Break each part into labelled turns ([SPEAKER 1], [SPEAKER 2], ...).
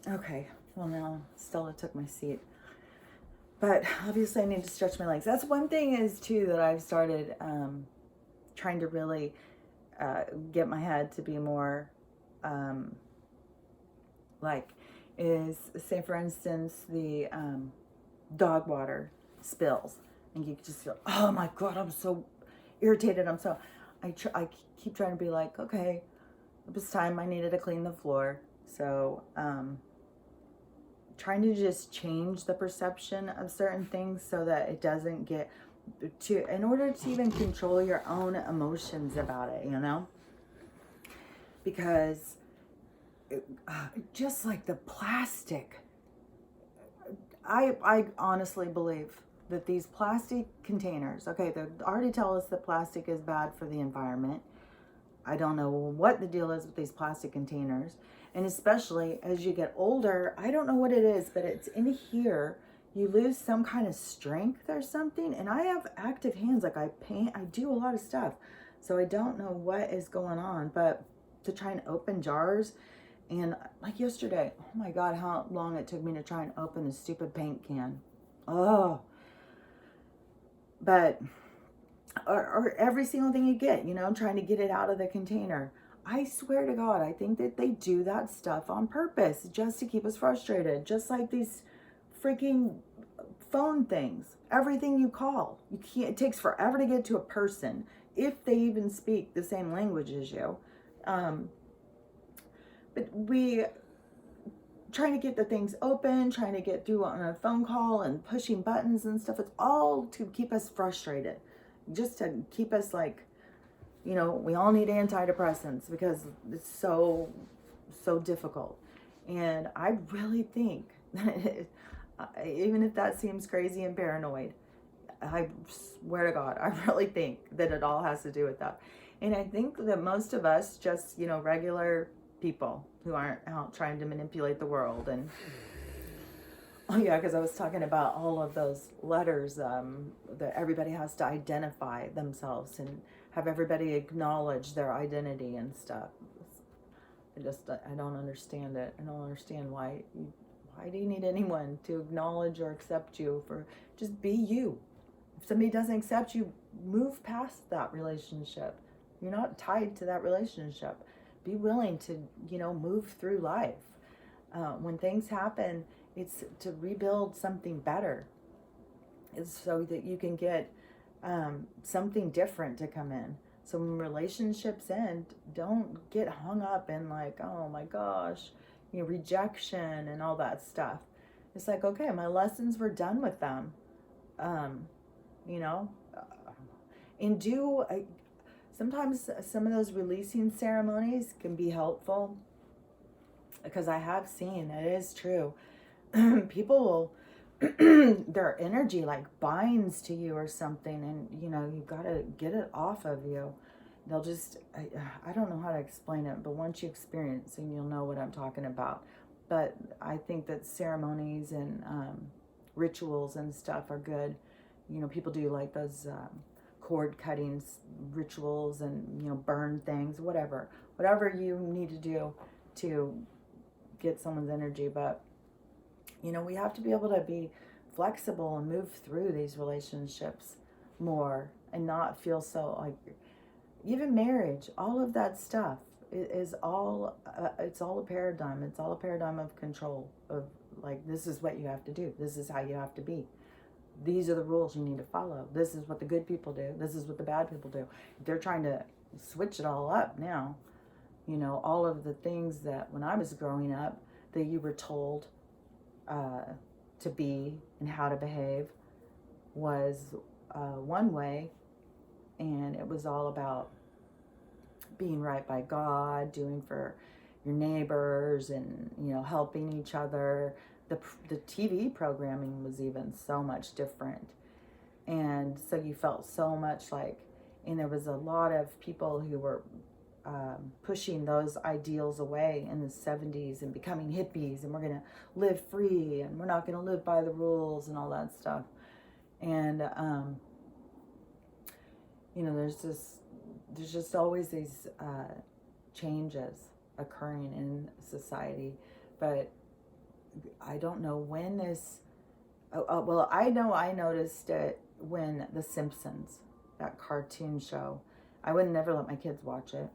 [SPEAKER 1] Okay, well now Stella took my seat. But obviously I need to stretch my legs. That's one thing is too that I've started trying to really get my head to be more um, like is, say for instance, the dog water spills and you just feel, oh my God, I'm so irritated. I keep trying to be like, okay, it was time I needed to clean the floor. So trying to just change the perception of certain things so that it doesn't get to, in order to even control your own emotions about it, you know? Because just like the plastic, I honestly believe that these plastic containers, okay, they already tell us that plastic is bad for the environment. I don't know what the deal is with these plastic containers. And especially as you get older, I don't know what it is, but it's in here. You lose some kind of strength or something. And I have active hands, like I paint, I do a lot of stuff. So I don't know what is going on, but to try and open jars. And like yesterday, oh my God, how long it took me to try and open a stupid paint can. Oh, but or every single thing you get, you know, trying to get it out of the container. I swear to God, I think that they do that stuff on purpose just to keep us frustrated. Just like these freaking phone things. Everything you call, you can't. It takes forever to get to a person if they even speak the same language as you. But we trying to get the things open, trying to get through on a phone call and pushing buttons and stuff. It's all to keep us frustrated, just to keep us like, you know, we all need antidepressants because it's so difficult. And I really think that even if that seems crazy and paranoid, I swear to God, I really think that it all has to do with that. And I think that most of us just, you know, regular people who aren't out trying to manipulate the world. And oh yeah, because I was talking about all of those letters that everybody has to identify themselves and have everybody acknowledge their identity and stuff. I don't understand it. I don't understand why do you need anyone to acknowledge or accept you? For just be you. If somebody doesn't accept you, move past that relationship. You're not tied to that relationship. Be willing to, you know, move through life. When things happen, it's to rebuild something better. It's so that you can get something different to come in. So when relationships end, don't get hung up in like, oh my gosh, you know, rejection and all that stuff. It's like, okay, my lessons were done with them. You know, and sometimes some of those releasing ceremonies can be helpful because I have seen, it is true, people will their energy like binds to you or something, and you know you gotta get it off of you. They'll just I don't know how to explain it, but once you experience it, you'll know what I'm talking about. But I think that ceremonies and rituals and stuff are good. You know, people do like those cord cuttings rituals and, you know, burn things, whatever you need to do to get someone's energy. But you know, we have to be able to be flexible and move through these relationships more and not feel so like, even marriage, all of that stuff is all, it's all a paradigm. It's all a paradigm of control, of like, this is what you have to do. This is how you have to be. These are the rules you need to follow. This is what the good people do. This is what the bad people do. They're trying to switch it all up now. You know, all of the things that when I was growing up that you were told to be and how to behave was one way, and it was all about being right by God, doing for your neighbors, and you know, helping each other. The TV programming was even so much different, and so you felt so much like, and there was a lot of people who were pushing those ideals away in the 70s and becoming hippies, and we're going to live free and we're not going to live by the rules and all that stuff. And you know, there's just always these changes occurring in society. But I don't know when this, well, I know I noticed it when The Simpsons, that cartoon show, I would never let my kids watch it.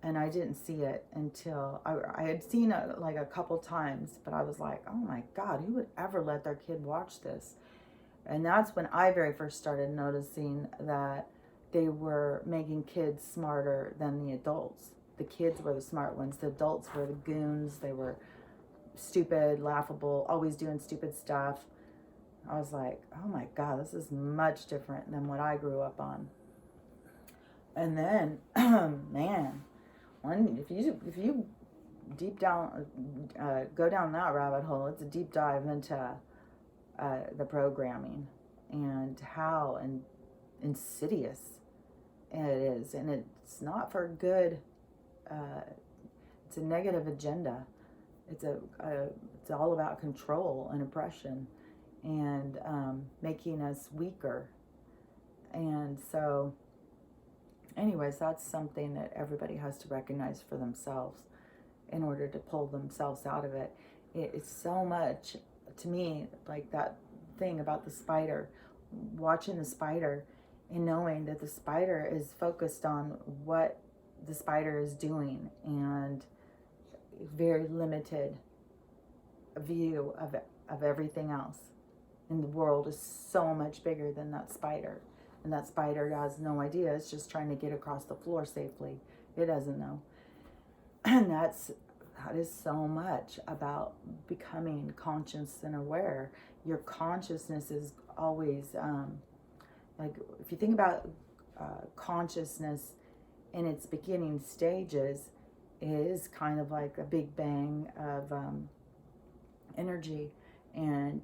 [SPEAKER 1] And I didn't see it until I had seen it like a couple times, but I was like, oh my God, who would ever let their kid watch this? And that's when I very first started noticing that they were making kids smarter than the adults. The kids were the smart ones. The adults were the goons. They were stupid, laughable, always doing stupid stuff. I was like, oh my God, this is much different than what I grew up on. And then, man, if you deep down, go down that rabbit hole, it's a deep dive into the programming and how insidious it is. And it's not for good, it's a negative agenda. It's all about control and oppression and making us weaker. And so, anyways, that's something that everybody has to recognize for themselves in order to pull themselves out of it. It's so much, to me, like that thing about the spider, watching the spider and knowing that the spider is focused on what the spider is doing and very limited view of everything else. And the world is so much bigger than that spider. And that spider has no idea. It's just trying to get across the floor safely. It doesn't know. And that is so much about becoming conscious and aware. Your consciousness is always, like, if you think about consciousness in its beginning stages, is kind of like a big bang of energy, and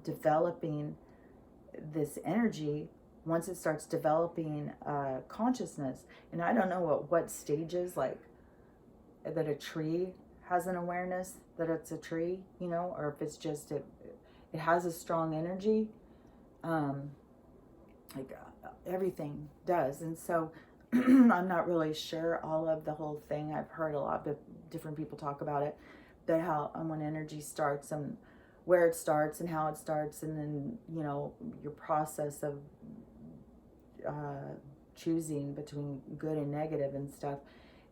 [SPEAKER 1] developing this energy. Once it starts developing consciousness, and I don't know what stages, like that a tree has an awareness that it's a tree, or if it's just it has a strong energy, everything does. And so I'm not really sure all of the whole thing. I've heard a lot of different people talk about it, that how when energy starts and where it starts and how it starts, and then your process of choosing between good and negative and stuff,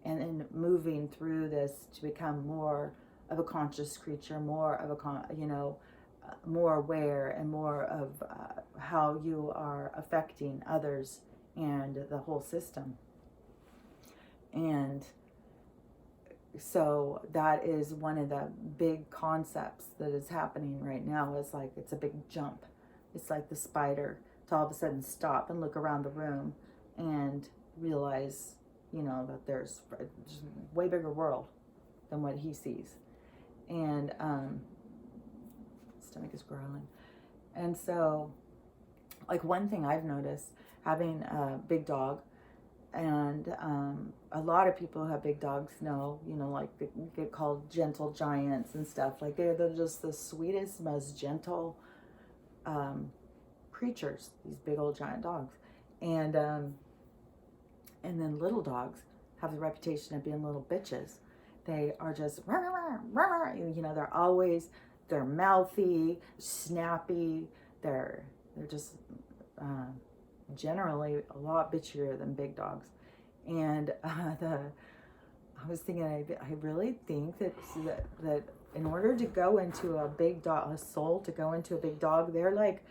[SPEAKER 1] and then moving through this to become more of a conscious creature, more of more aware, and more of how you are affecting others and the whole system. And so that is one of the big concepts that is happening right now. Is like, it's a big jump. It's like the spider to all of a sudden stop and look around the room and realize, that there's a way bigger world than what he sees. And stomach is growling. And so, like, one thing I've noticed, having a big dog, and a lot of people who have big dogs know, like they get called gentle giants and stuff. Like they're just the sweetest, most gentle creatures, these big old giant dogs. And then little dogs have the reputation of being little bitches. They are just, they're mouthy, snappy. They're just generally a lot bitchier than big dogs. And I was thinking, I really think that in order to go into a big dog, a soul to go into a big dog, they're like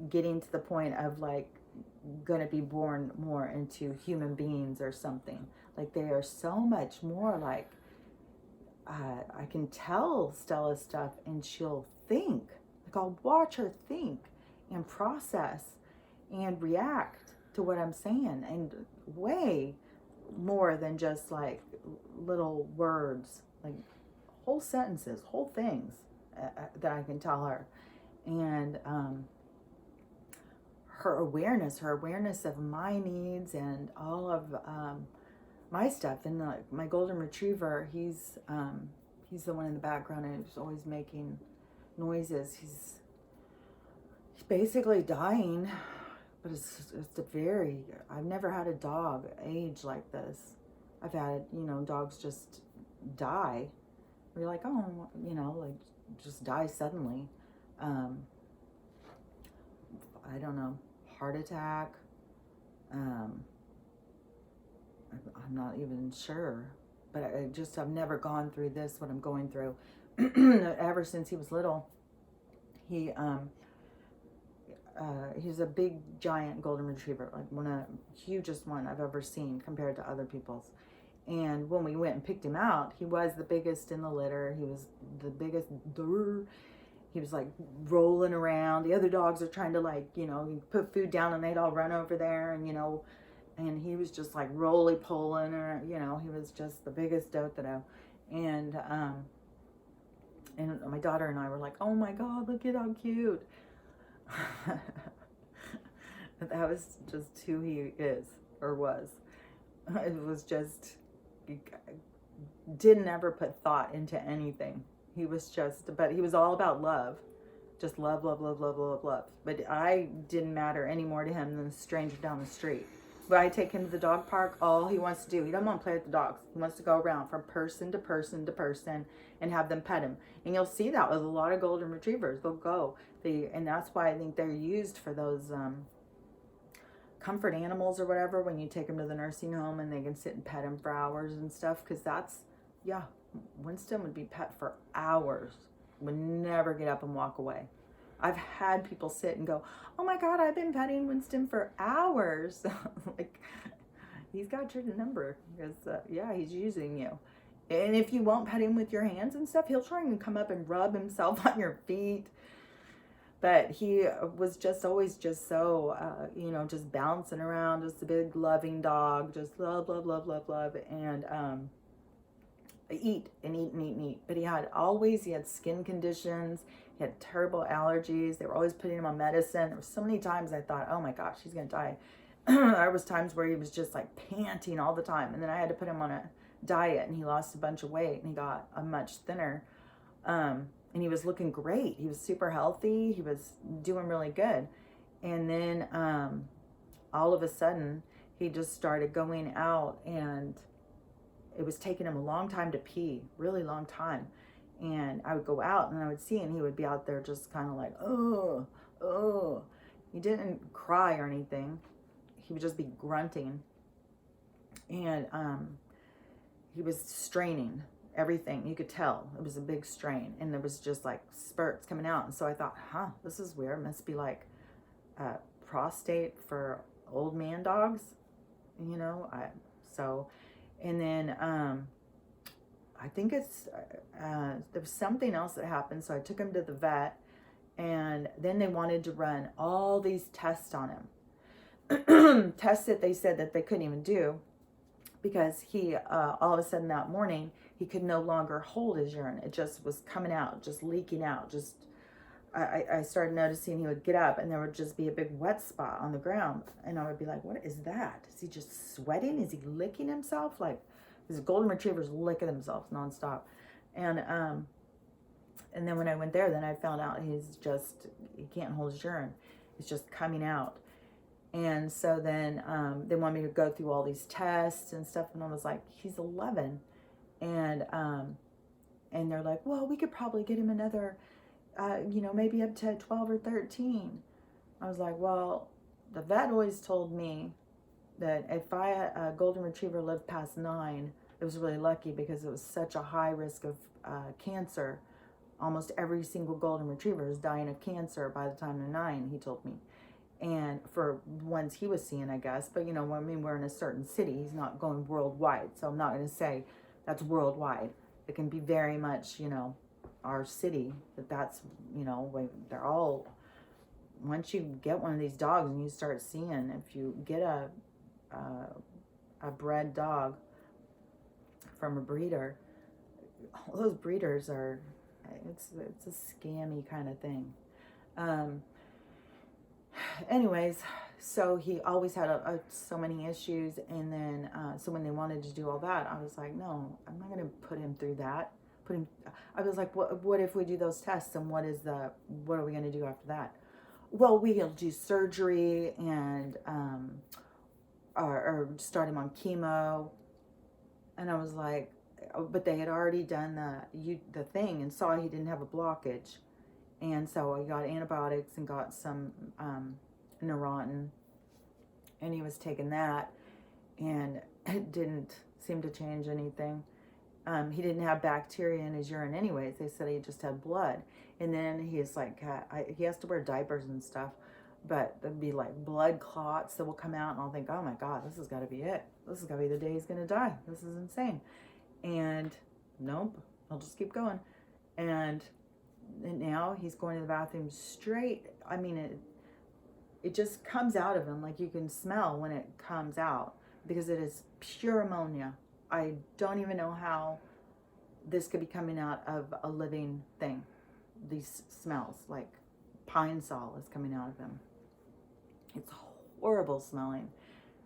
[SPEAKER 1] getting to the point of like going to be born more into human beings or something. Like they are so much more like, I can tell Stella stuff and she'll think. Like I'll watch her think and process and react to what I'm saying, and way more than just like little words, like whole sentences, whole things that I can tell her. And her awareness of my needs and all of my stuff. And my golden retriever, he's the one in the background, and he's always making noises. He's basically dying. But it's I've never had a dog age like this. I've had, dogs just die. You're like, oh, like just die suddenly. Um, I don't know, heart attack. Um, I'm not even sure, but I've never gone through this, what I'm going through. Ever since he was little, he he's a big giant golden retriever, like one of the hugest one I've ever seen compared to other people's. And when we went and picked him out, he was the biggest in the litter. He was the biggest. He was like rolling around. The other dogs are trying to, like, you put food down and they'd all run over there, and he was just like roly poling, or he was just the biggest dodo. And my daughter and I were like, oh my God, look at how cute. That was just who he is, or was. It was just, didn't ever put thought into anything. He was just, but he was all about love. Just love, love, love, love, love, love. But I didn't matter any more to him than the stranger down the street. But I take him to the dog park, all he wants to do, he doesn't want to play with the dogs. He wants to go around from person to person to person and have them pet him. And you'll see that with a lot of golden retrievers. They'll go. And that's why I think they're used for those comfort animals or whatever, when you take them to the nursing home and they can sit and pet him for hours and stuff. Because yeah, Winston would be pet for hours, would never get up and walk away. I've had people sit and go, oh my God, I've been petting Winston for hours. Like, he's got your number, because yeah, he's using you. And if you won't pet him with your hands and stuff, he'll try and come up and rub himself on your feet. But he was just always just so, just bouncing around, just a big loving dog, just love, love, love, love, love, and eat and eat and eat and eat. But he had skin conditions, he had terrible allergies. They were always putting him on medicine. There were so many times I thought, oh my gosh, he's gonna die. There was times where he was just like panting all the time, and then I had to put him on a diet, and he lost a bunch of weight and he got a much thinner. And he was looking great. He was super healthy. He was doing really good. And then all of a sudden, he just started going out, and it was taking him a long time to pee, really long time. And I would go out and I would see, and he would be out there just kind of like, oh, oh. He didn't cry or anything. He would just be grunting. And he was straining everything. You could tell it was a big strain, and there was just like spurts coming out. And so I thought, this is weird. It must be like prostate for old man dogs, and then I think it's there was something else that happened. So I took him to the vet, and then they wanted to run all these tests on him. Tests that they said that they couldn't even do, because he all of a sudden that morning he could no longer hold his urine. It just was coming out, just leaking out. I started noticing he would get up and there would just be a big wet spot on the ground, and I would be like, what is that? Is he just sweating? Is he licking himself? Like, these golden retrievers licking themselves nonstop. And then when I went there, then I found out he can't hold his urine. It's just coming out. And so then they wanted me to go through all these tests and stuff, and I was like, he's 11. And they're like, well, we could probably get him another, maybe up to 12 or 13. I was like, well, the vet always told me that if a golden retriever lived past 9, it was really lucky, because it was such a high risk of cancer. Almost every single golden retriever is dying of cancer by the time they're 9, he told me. And for ones he was seeing, I guess. But, we're in a certain city. He's not going worldwide. So I'm not going to say that's worldwide. It can be very much, our city. That's, they're all, once you get one of these dogs and you start seeing, if you get a bred dog from a breeder, all those breeders are, it's a scammy kind of thing. Anyways, so he always had so many issues, and then so when they wanted to do all that, I was like, no, I'm not going to put him through that. I was like, what if we do those tests, and what are we going to do after that? Well, we'll do surgery and or start him on chemo. And I was like, but they had already done the thing and saw he didn't have a blockage. And so I got antibiotics and got some Neurontin, and he was taking that, and it didn't seem to change anything. He didn't have bacteria in his urine anyways. They said he just had blood. And then he's like, he has to wear diapers and stuff, but there'd be like blood clots that will come out, and I'll think, oh my God, this has got to be it. This is got to be the day he's going to die. This is insane. And nope, I'll just keep going. And now he's going to the bathroom straight. I mean, it just comes out of him. Like you can smell when it comes out, because it is pure ammonia. I don't even know how this could be coming out of a living thing. These smells, like pine sol is coming out of him. It's horrible smelling.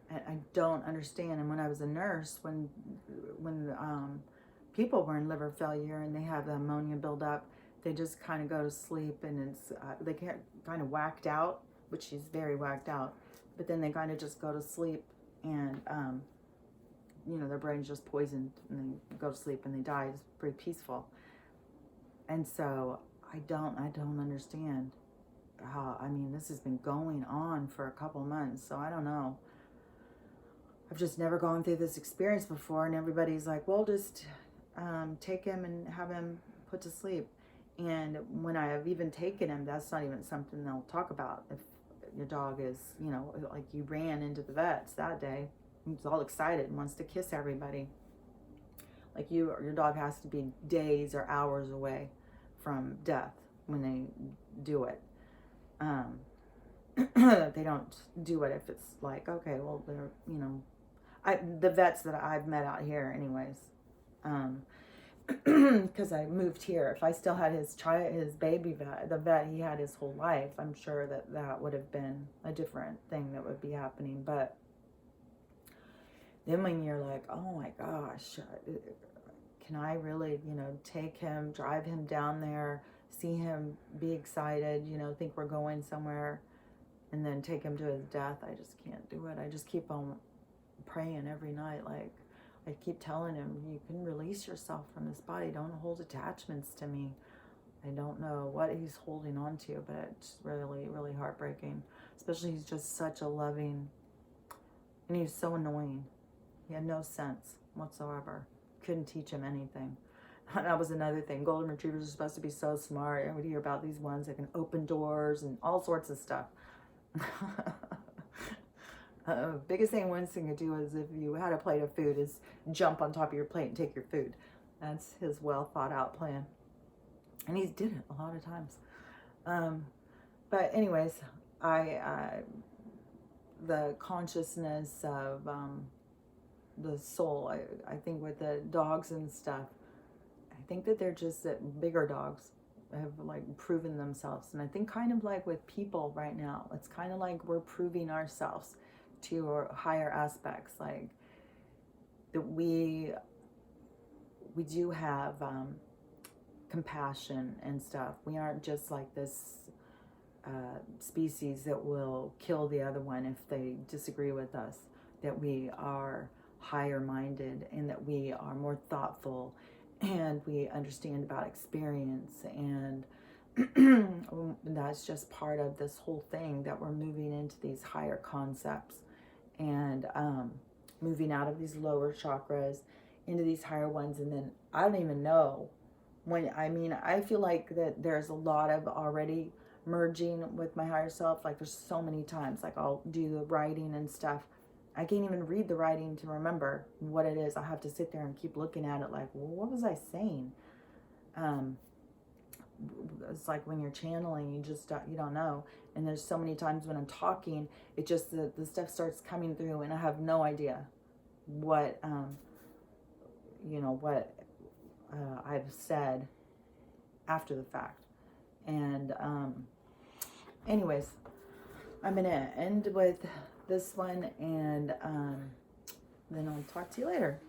[SPEAKER 1] And I don't understand. And when I was a nurse, when people were in liver failure and they have the ammonia build up, they just kind of go to sleep, and it's they get kind of whacked out, which she's very whacked out, but then they kind of just go to sleep, and their brain's just poisoned, and they go to sleep and they die. It's pretty peaceful. And so I don't understand how, this has been going on for a couple months, so I don't know. I've just never gone through this experience before, and everybody's like, well, just take him and have him put to sleep. And when I have even taken him, that's not even something they'll talk about. If your dog is, like you ran into the vets that day, he's all excited and wants to kiss everybody. Like your dog has to be days or hours away from death when they do it. They don't do it if it's like, okay, well, they're, the vets that I've met out here anyways, because I moved here. If I still had his baby vet, the vet he had his whole life, I'm sure that would have been a different thing that would be happening. But then when you're like, oh my gosh, can I really, take him, drive him down there, see him be excited, think we're going somewhere, and then take him to his death? I just can't do it. I just keep on praying every night. Like, I keep telling him, you can release yourself from this body. Don't hold attachments to me. I don't know what he's holding on to, but it's really, really heartbreaking. Especially he's just such a loving, and he's so annoying. He had no sense whatsoever. Couldn't teach him anything. That was another thing. Golden retrievers are supposed to be so smart. I would hear about these ones that can open doors and all sorts of stuff. Biggest thing Winston could do is, if you had a plate of food, is jump on top of your plate and take your food. That's his well thought out plan. And he did it a lot of times. But anyways, the consciousness of the soul, I think with the dogs and stuff, I think that they're just that bigger dogs have like proven themselves. And I think kind of like with people right now, it's kind of like we're proving ourselves to our higher aspects, like that we do have compassion and stuff. We aren't just like this species that will kill the other one if they disagree with us, that we are higher minded, and that we are more thoughtful, and we understand about experience, and that's just part of this whole thing, that we're moving into these higher concepts, and moving out of these lower chakras into these higher ones. And then I don't even know when, I feel like that there's a lot of already merging with my higher self. Like there's so many times, like I'll do the writing and stuff, I can't even read the writing to remember what it is. I have to sit there and keep looking at it like, well, what was I saying? It's like when you're channeling, you don't know. And there's so many times when I'm talking, it just, the stuff starts coming through, and I have no idea what, I've said after the fact. And anyways, I'm going to end with this one, and then I'll talk to you later.